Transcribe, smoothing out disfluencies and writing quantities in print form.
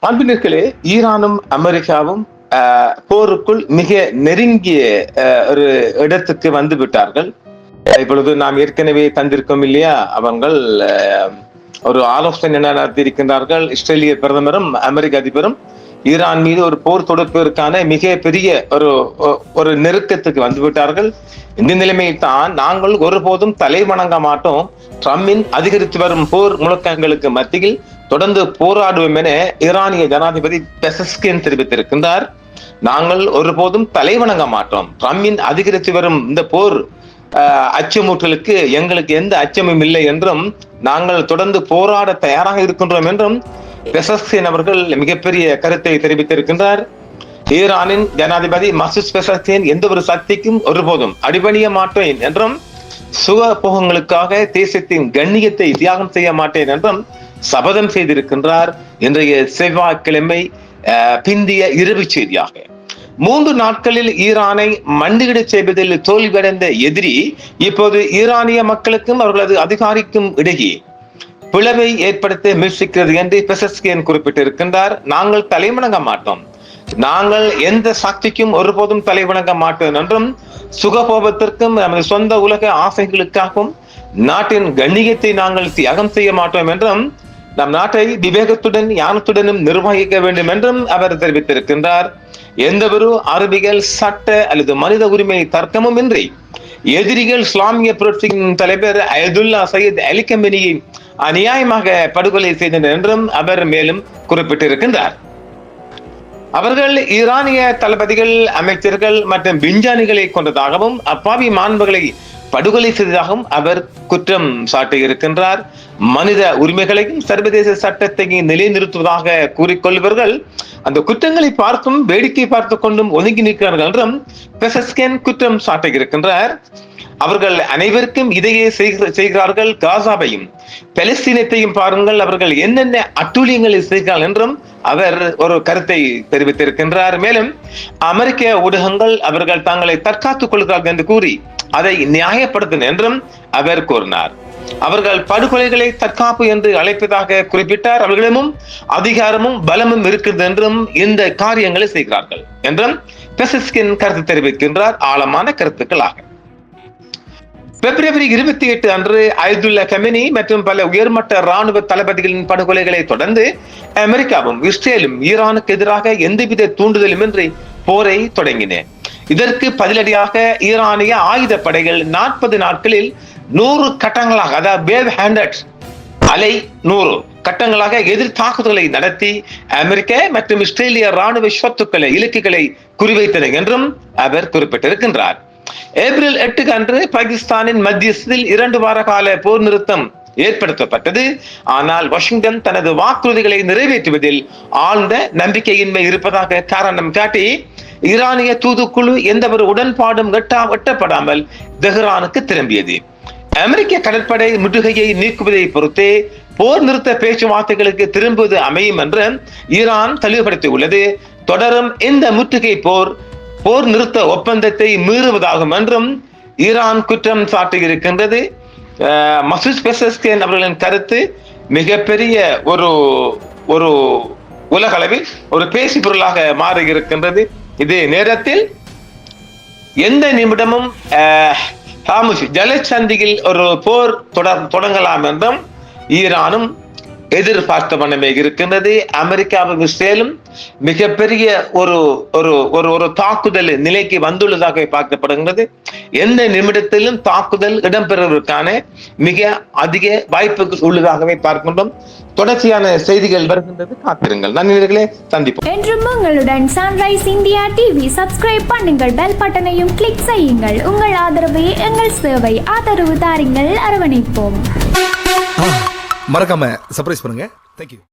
அன்பினர்களே, ஈரானும் அமெரிக்காவும் போருக்குள் மிக நெருங்கிய ஒரு இடத்துக்கு வந்து விட்டார்கள். இப்பொழுது நாம் ஏற்கனவே தந்திருக்கோம் இல்லையா, அவங்கள் ஒரு ஆலோசனை நடத்தியிருக்கின்றார்கள். இஸ்ரேலிய பிரதமரும் அமெரிக்க அதிபரும் ஈரான் மீது ஒரு போர் தொடுப்பதற்கான மிக பெரிய ஒரு நெருக்கத்துக்கு வந்துவிட்டார்கள். இந்த நிலைமையில் தான் நாங்கள் ஒருபோதும் தலை வணங்க மாட்டோம், ட்ரம்பின் அதிகரித்து வரும் போர் முழக்கங்களுக்கு மத்தியில் தொடர்ந்து போராடுவோம் என ஈரானிய ஜனாதிபதி பெசஸ்கின் தெரிவித்திருக்கின்றார். நாங்கள் ஒருபோதும் தலை வணங்க மாட்டோம், ட்ரம்பின் அதிகரித்து வரும் இந்த போர் அச்சமூட்டலுக்கு எங்களுக்கு எந்த அச்சமும் இல்லை என்றும் நாங்கள் தொடர்ந்து போராட தயாராக இருக்கின்றோம் என்றும் பெசஸ்கின் அவர்கள் மிகப்பெரிய கருத்தை தெரிவித்திருக்கின்றார். ஈரானின் ஜனாதிபதி மசூத் பெசஸ்கின் எந்த ஒரு சக்திக்கும் ஒருபோதும் அடிபணிய மாட்டேன் என்றும், சுகபோகங்களுக்காக தேசத்தின் கண்ணியத்தை தியாகம் செய்ய மாட்டேன் என்றும் சபதம் செய்திருக்கின்றார். இன்றைய செவ்வாய்க்கிழமை பிந்திய இரவு செய்தியாக 3 நாட்களில் ஈரானை மண்டியிட செய்வதில் தோல்வியடைந்த எதிரி இப்போது ஈரானிய மக்களுக்கும் அவர்களது அதிகாரிக்கும் இடையே பிளவை ஏற்படுத்த முயற்சிக்கிறது என்று பெசஸ்கியன் குறிப்பிட்டிருக்கின்றார். நாங்கள் தலைவணங்க மாட்டோம், நாங்கள் எந்த சக்திக்கும் ஒருபோதும் தலைவணங்க மாட்டோம் என்றும், சுகபோகத்திற்கும் நமது சொந்த உலக ஆசைகளுக்காகவும் நாட்டின் கண்ணியத்தை நாங்கள் தியாகம் செய்ய மாட்டோம் என்றும், நம் நாட்டை விவேகத்துடன் ஞானத்துடனும் நிர்வகிக்க வேண்டும் என்றும் அவர் தெரிவித்திருக்கின்றார். எந்த ஒரு அறிவியல், சட்ட அல்லது மனித உரிமை தர்க்கமும் இன்றி எதிரிகள் இஸ்லாமிய புரட்சியின் தலைவர் அயதுல்லா சையத் அலி கமேனியை அநியாயமாக படுகொலை செய்தனர் என்றும் அவர் மேலும் குறிப்பிட்டிருக்கின்றார். அவர்கள் ஈரானிய தளபதிகள், அமைச்சர்கள் மற்றும் விஞ்ஞானிகளை கொண்டதாகவும் அப்பாவி மாண்புகளை படுகொலை செய்ததாகவும் அவர் குற்றம் சாட்டியிருக்கின்றார். மனித உரிமைகளையும் சர்வதேச சட்டத்தையும் நிலைநிறுத்துவதாக கூறிக்கொள்வர்கள் அந்த குற்றங்களை பார்த்தும் வேடிக்கை பார்த்து கொண்டும் ஒதுங்கி நிற்கிறார்கள் என்றும் பெசஸ்கின் குற்றம் சாட்டியிருக்கின்றார். அவர்கள் அனைவருக்கும் இதையே செய்கிறார்கள். காசாவையும் பலஸ்தீனத்தையும் பாருங்கள், அவர்கள் என்னென்ன அட்டூழியங்களை செய்கிறார்கள் என்றும் அவர் ஒரு கருத்தை தெரிவித்திருக்கின்றார். மேலும் அமெரிக்க ஊடகங்கள் அவர்கள் தங்களை தற்காத்துக் கொள்கிறார்கள் என்று கூறி அதை நியாயப்படுத்தினர் என்றும் அவர் கூறினார். அவர்கள் படுகொலைகளை தற்காப்பு என்று அழைப்பதாக குறிப்பிட்டார். அவர்களிடமும் அதிகாரமும் பலமும் இருக்கிறது என்றும் இந்த காரியங்களை செய்கிறார்கள் என்றும் பெசஸ்கின் கருத்து தெரிவிக்கின்றார். ஆழமான கருத்துக்களாக பிப்ரவரி 28 அன்று அயதுல்லா கமேனி மற்றும் பல உயர்மட்ட ராணுவ தளபதிகளின் படுகொலைகளை தொடர்ந்து அமெரிக்காவும் இஸ்ரேலும் ஈரானுக்கு எதிராக எந்தவித தூண்டுதலுமின்றி போரை தொடங்கின. இதற்கு பதிலடியாக ஈரானிய ஆயுத படைகள் 40 நாட்களில் 100 கட்டங்களாக, அதாவது வேவ் ஹேண்டட் அலை 100 கட்டங்களாக எதிர் தாக்குதல்களை நடத்தி அமெரிக்க மற்றும் இஸ்ரேலிய ராணுவ சொத்துக்களை, இலக்குகளை குறிவைத்தன என்றும் அவர் குறிப்பிட்டிருக்கின்றார். ஏப்ரல் 8 அன்று பாகிஸ்தானின் மத்தியஸ்தில் 2 வார கால போர் நிறுத்தம் ஏற்படுத்தப்பட்டது. ஆனால் வாஷிங்டன் தனது வாக்குறுதிகளை நிறைவேற்றுவதில் ஆழ்ந்த நம்பிக்கையின்மை இருப்பதாக காரணம் காட்டி ஈரானிய தூதுக்குழு எந்த ஒரு உடன்பாடும் எட்டப்படாமல் தெஹ்ரானுக்கு திரும்பியது. அமெரிக்க கடற்படை முற்றுகையை நீக்குவதை பொறுத்தே போர் நிறுத்த பேச்சுவார்த்தைகளுக்கு திரும்புவது அமையும் என்று ஈரான் தெளிவுபடுத்தியுள்ளது. தொடரும் இந்த முற்றுகை போர் நிறுத்த ஒப்பந்தத்தை மீறுவதாகும் என்றும் ஈரான் குற்றம் சாட்டியிருக்கின்றது. மசூத் பெசஸ்கின் அவர்களின் கருத்து மிகப்பெரிய ஒரு உலகளவில் ஒரு பேசி பொருளாக மாறி இருக்கின்றது. இதே நேரத்தில் எந்த நிமிடமும் ஜலசந்தியில் ஒரு போர் தொடங்கலாம் என்றும் ஈரானும் எதிர்பார்த்த வண்ணமே இருக்கின்றது. அமெரிக்காவும் இஸ்ரேலும் மிகப்பெரிய ஒரு தாக்குதல் நிலைக்கு வந்துள்ளதாக பார்க்கப்படுகின்றது. எந்த நிமிடத்திலும் தாக்குதல் இடம்பெறுவதற்கான மிக அதிக வாய்ப்புகள் உள்ளதாகவே பார்க்கின்றோம். தொடர்ச்சியான செய்திகள் வருகின்றது, காத்திருங்கள். நண்பர்களே, சந்திப்போம். என்றும் உங்களுடன் சன்ரைஸ் இந்தியா டிவி சப்ஸ்கிரைப் பண்ணுங்கள், பெல் பட்டனையும் கிளிக் செய்யுங்கள். உங்கள் ஆதரவே எங்கள் சேவை. ஆதரவு தாருங்கள், அரவணைப்போம். மறக்காம சர்ப்ரைஸ் பண்ணுங்க. தேங்க்யூ.